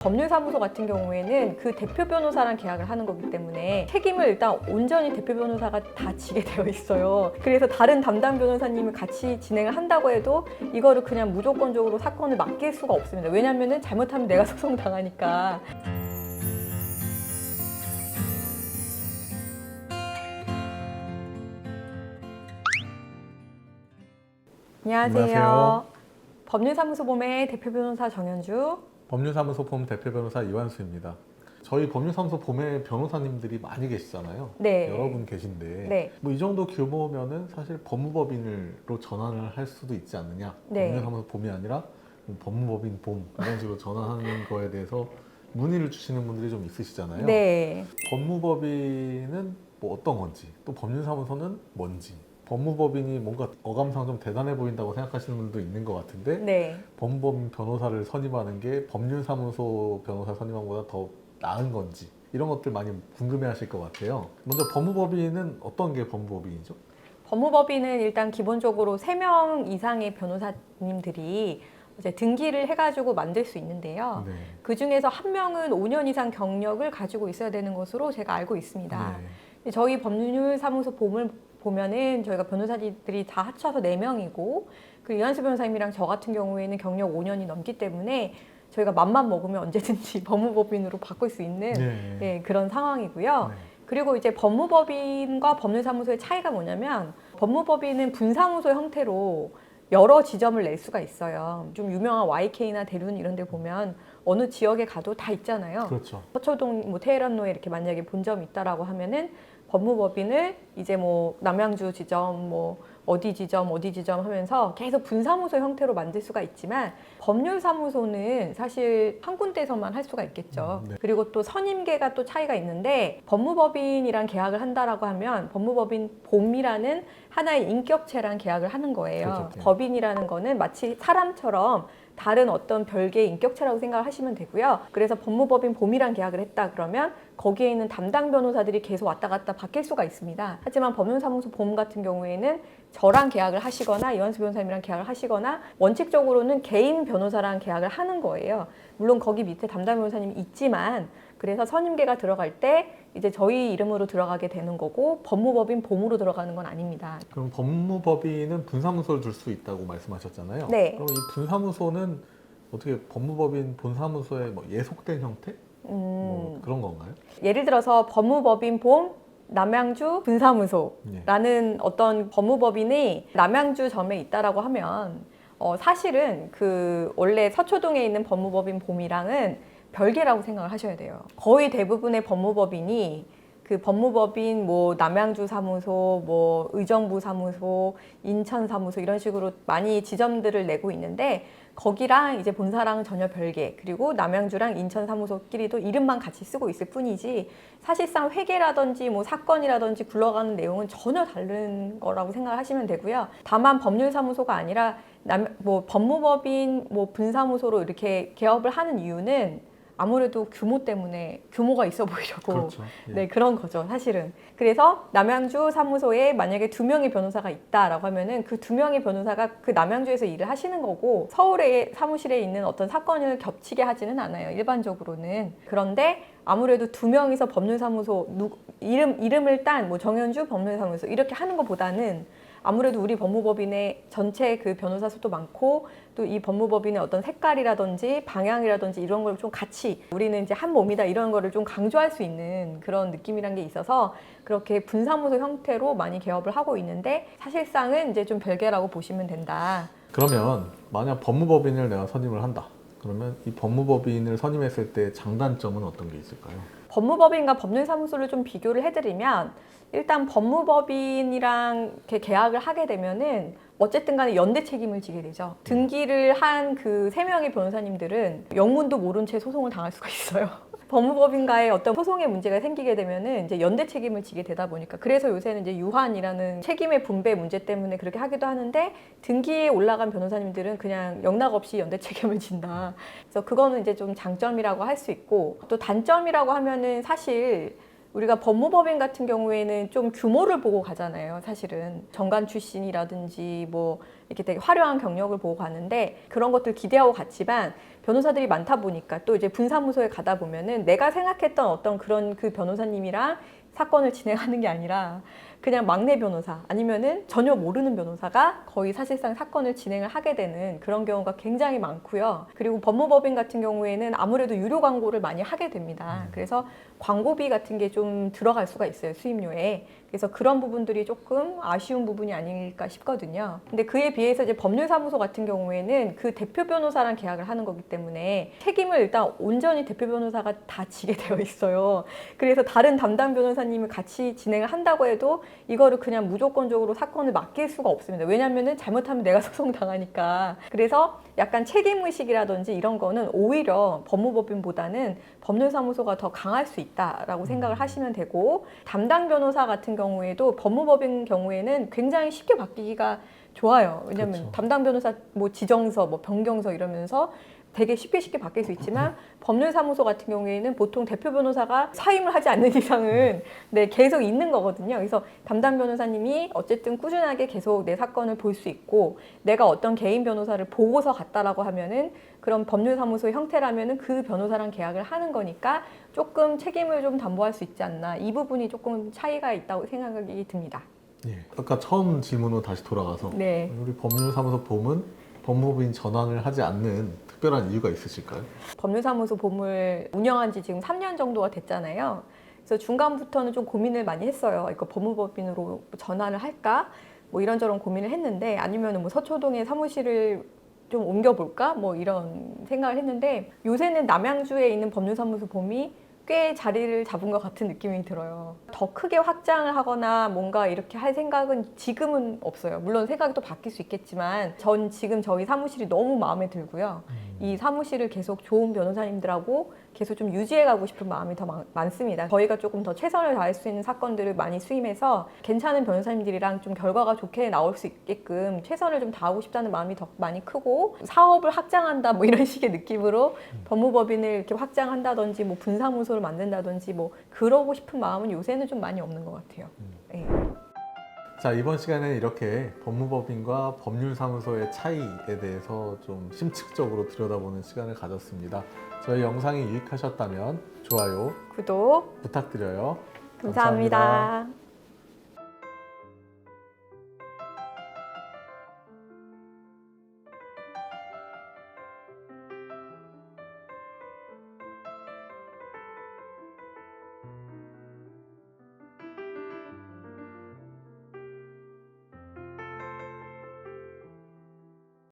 법률사무소 같은 경우에는 그 대표 변호사랑 계약을 하는 거기 때문에 책임을 일단 온전히 대표 변호사가 다 지게 되어 있어요. 그래서 다른 담당 변호사님이 같이 진행을 한다고 해도 이거를 그냥 무조건적으로 사건을 맡길 수가 없습니다. 왜냐하면 잘못하면 내가 소송당하니까. 안녕하세요. 법률사무소 봄의 대표 변호사 정현주. 법률사무소 봄 대표 변호사 이완수입니다. 저희 법률사무소 봄에 변호사님들이 많이 계시잖아요. 네. 여러 분 계신데 네. 뭐 이 정도 규모면은 사실 법무법인으로 전환을 할 수도 있지 않느냐. 네. 법률사무소 봄이 아니라 법무법인 봄 이런 식으로 전환하는 거에 대해서 문의를 주시는 분들이 좀 있으시잖아요. 네. 법무법인은 뭐 어떤 건지, 또 법률사무소는 뭔지, 법무법인이 뭔가 어감상 좀 대단해 보인다고 생각하시는 분도 있는 것 같은데 네. 법무법인 변호사를 선임하는 게 법률사무소 변호사 선임한 것보다 더 나은 건지 이런 것들 많이 궁금해하실 것 같아요. 먼저 법무법인은 어떤 게 법무법인이죠? 법무법인은 일단 기본적으로 3명 이상의 변호사님들이 이제 등기를 해가지고 만들 수 있는데요. 네. 그 중에서 한 명은 5년 이상 경력을 가지고 있어야 되는 것으로 제가 알고 있습니다. 네. 저희 법률사무소 봄을 보면은 저희가 변호사들이 다 합쳐서 4명이고, 그리고 이완수 변호사님이랑 저 같은 경우에는 경력 5년이 넘기 때문에 저희가 맘만 먹으면 언제든지 법무법인으로 바꿀 수 있는 네. 예, 그런 상황이고요. 네. 그리고 이제 법무법인과 법률사무소의 차이가 뭐냐면, 법무법인은 분사무소 형태로 여러 지점을 낼 수가 있어요. 좀 유명한 YK나 대륜 이런 데 보면 어느 지역에 가도 다 있잖아요. 그렇죠. 서초동, 뭐 테헤란로에 이렇게 만약에 본점이 있다라고 하면은 법무법인을 이제 뭐 남양주 지점, 뭐 어디 지점 하면서 계속 분사무소 형태로 만들 수가 있지만, 법률사무소는 사실 한 군데서만 할 수가 있겠죠. 네. 그리고 또 선임계가 또 차이가 있는데, 법무법인이랑 계약을 한다라고 하면 법무법인 봄이라는 하나의 인격체랑 계약을 하는 거예요. 그렇죠. 네. 법인이라는 거는 마치 사람처럼 다른 어떤 별개의 인격체라고 생각을 하시면 되고요. 그래서 법무법인 봄이랑 계약을 했다 그러면 거기에 있는 담당 변호사들이 계속 왔다 갔다 바뀔 수가 있습니다. 하지만 법률사무소 봄 같은 경우에는 저랑 계약을 하시거나 이완수 변호사님이랑 계약을 하시거나 원칙적으로는 개인 변호사랑 계약을 하는 거예요. 물론 거기 밑에 담당 변호사님이 있지만, 그래서 선임계가 들어갈 때 이제 저희 이름으로 들어가게 되는 거고 법무법인 봄으로 들어가는 건 아닙니다. 그럼 법무법인은 분사무소를 둘 수 있다고 말씀하셨잖아요. 네. 그럼 이 분사무소는 어떻게 법무법인 본사무소에 뭐 예속된 형태? 뭐 그런 건가요? 예를 들어서 법무법인 봄 남양주 분사무소라는 어떤 법무법인이 남양주 점에 있다라고 하면 사실은 그 원래 서초동에 있는 법무법인 봄이랑은 별개라고 생각을 하셔야 돼요. 거의 대부분의 법무법인이 그 법무법인 뭐 남양주 사무소, 뭐 의정부 사무소, 인천 사무소 이런 식으로 많이 지점들을 내고 있는데, 거기랑 이제 본사랑은 전혀 별개, 그리고 남양주랑 인천 사무소끼리도 이름만 같이 쓰고 있을 뿐이지 사실상 회계라든지 뭐 사건이라든지 굴러가는 내용은 전혀 다른 거라고 생각을 하시면 되고요. 다만 법률사무소가 아니라 뭐 법무법인 뭐 분사무소로 이렇게 개업을 하는 이유는 아무래도 규모 때문에 규모가 있어 보이려고. 그렇죠. 예. 네, 그런 거죠, 사실은. 그래서 남양주 사무소에 만약에 2명의 변호사가 있다라고 하면은 그 2명의 변호사가 그 남양주에서 일을 하시는 거고, 서울의 사무실에 있는 어떤 사건을 겹치게 하지는 않아요, 일반적으로는. 그런데 아무래도 2명이서 법률사무소 이름을 딴 뭐 정현주 법률사무소 이렇게 하는 것보다는 아무래도 우리 법무법인의 전체 그 변호사 수도 많고, 또 이 법무법인의 어떤 색깔이라든지 방향이라든지 이런 걸 좀 같이 우리는 이제 한 몸이다 이런 거를 좀 강조할 수 있는 그런 느낌이란 게 있어서 그렇게 분사무소 형태로 많이 개업을 하고 있는데, 사실상은 이제 좀 별개라고 보시면 된다. 그러면 만약 법무법인을 내가 선임을 한다. 그러면 이 법무법인을 선임했을 때 장단점은 어떤 게 있을까요? 법무법인과 법률사무소를 좀 비교를 해드리면, 일단 법무법인이랑 이렇게 계약을 하게 되면은 어쨌든 간에 연대 책임을 지게 되죠. 등기를 한 그 3명의 변호사님들은 영문도 모른 채 소송을 당할 수가 있어요. 법무법인과의 어떤 소송의 문제가 생기게 되면은 이제 연대 책임을 지게 되다 보니까, 그래서 요새는 이제 유한이라는 책임의 분배 문제 때문에 그렇게 하기도 하는데, 등기에 올라간 변호사님들은 그냥 영락없이 연대 책임을 진다. 그래서 그거는 이제 좀 장점이라고 할 수 있고, 또 단점이라고 하면은 사실 우리가 법무법인 같은 경우에는 좀 규모를 보고 가잖아요. 사실은 정관 출신이라든지 뭐 이렇게 되게 화려한 경력을 보고 가는데, 그런 것들 기대하고 갔지만 변호사들이 많다 보니까 또 이제 분사무소에 가다 보면은 내가 생각했던 어떤 그런 그 변호사님이랑 사건을 진행하는 게 아니라 그냥 막내 변호사 아니면은 전혀 모르는 변호사가 거의 사실상 사건을 진행을 하게 되는 그런 경우가 굉장히 많고요. 그리고 법무법인 같은 경우에는 아무래도 유료 광고를 많이 하게 됩니다. 그래서 광고비 같은 게 좀 들어갈 수가 있어요, 수임료에. 그래서 그런 부분들이 조금 아쉬운 부분이 아닐까 싶거든요. 근데 그에 비해서 이제 법률사무소 같은 경우에는 그 대표 변호사랑 계약을 하는 거기 때문에 책임을 일단 온전히 대표 변호사가 다 지게 되어 있어요. 그래서 다른 담당 변호사님을 같이 진행을 한다고 해도 이거를 그냥 무조건적으로 사건을 맡길 수가 없습니다. 왜냐면은 잘못하면 내가 소송 당하니까. 그래서 약간 책임의식이라든지 이런 거는 오히려 법무법인보다는 법률사무소가 더 강할 수 있다라고 생각을 하시면 되고, 담당 변호사 같은 경우에도 법무법인 경우에는 굉장히 쉽게 바뀌기가 좋아요. 왜냐면 그렇죠. 담당 변호사 뭐 지정서, 뭐 변경서 이러면서 되게 쉽게 바뀔 수 있지만 법률사무소 같은 경우에는 보통 대표 변호사가 사임을 하지 않는 이상은 네, 계속 있는 거거든요. 그래서 담당 변호사님이 어쨌든 꾸준하게 계속 내 사건을 볼 수 있고, 내가 어떤 개인 변호사를 보고서 갔다라고 하면은 그런 법률사무소 형태라면은 그 변호사랑 계약을 하는 거니까 조금 책임을 좀 담보할 수 있지 않나, 이 부분이 조금 차이가 있다고 생각이 듭니다. 예. 아까 처음 질문으로 다시 돌아가서 네. 우리 법률사무소 봄은 법무법인 전환을 하지 않는 특별한 이유가 있으실까요? 법률사무소 봄을 운영한 지 지금 3년 정도가 됐잖아요. 그래서 중간부터는 좀 고민을 많이 했어요. 이거 법무법인으로 전환을 할까? 뭐 이런저런 고민을 했는데, 아니면 뭐 서초동에 사무실을 좀 옮겨볼까? 뭐 이런 생각을 했는데, 요새는 남양주에 있는 법률사무소 봄이 꽤 자리를 잡은 것 같은 느낌이 들어요. 더 크게 확장을 하거나 뭔가 이렇게 할 생각은 지금은 없어요. 물론 생각이 또 바뀔 수 있겠지만 전 지금 저희 사무실이 너무 마음에 들고요. 이 사무실을 계속 좋은 변호사님들하고 계속 좀 유지해가고 싶은 마음이 더 많습니다. 저희가 조금 더 최선을 다할 수 있는 사건들을 많이 수임해서 괜찮은 변호사님들이랑 좀 결과가 좋게 나올 수 있게끔 최선을 좀 다하고 싶다는 마음이 더 많이 크고, 사업을 확장한다 뭐 이런 식의 느낌으로 법무법인을 이렇게 확장한다든지 뭐 분사무소를 만든다든지 뭐 그러고 싶은 마음은 요새는 좀 많이 없는 것 같아요. 네. 자, 이번 시간에는 이렇게 법무법인과 법률사무소의 차이에 대해서 좀 심층적으로 들여다보는 시간을 가졌습니다. 저희 영상이 유익하셨다면 좋아요, 구독 부탁드려요. 감사합니다.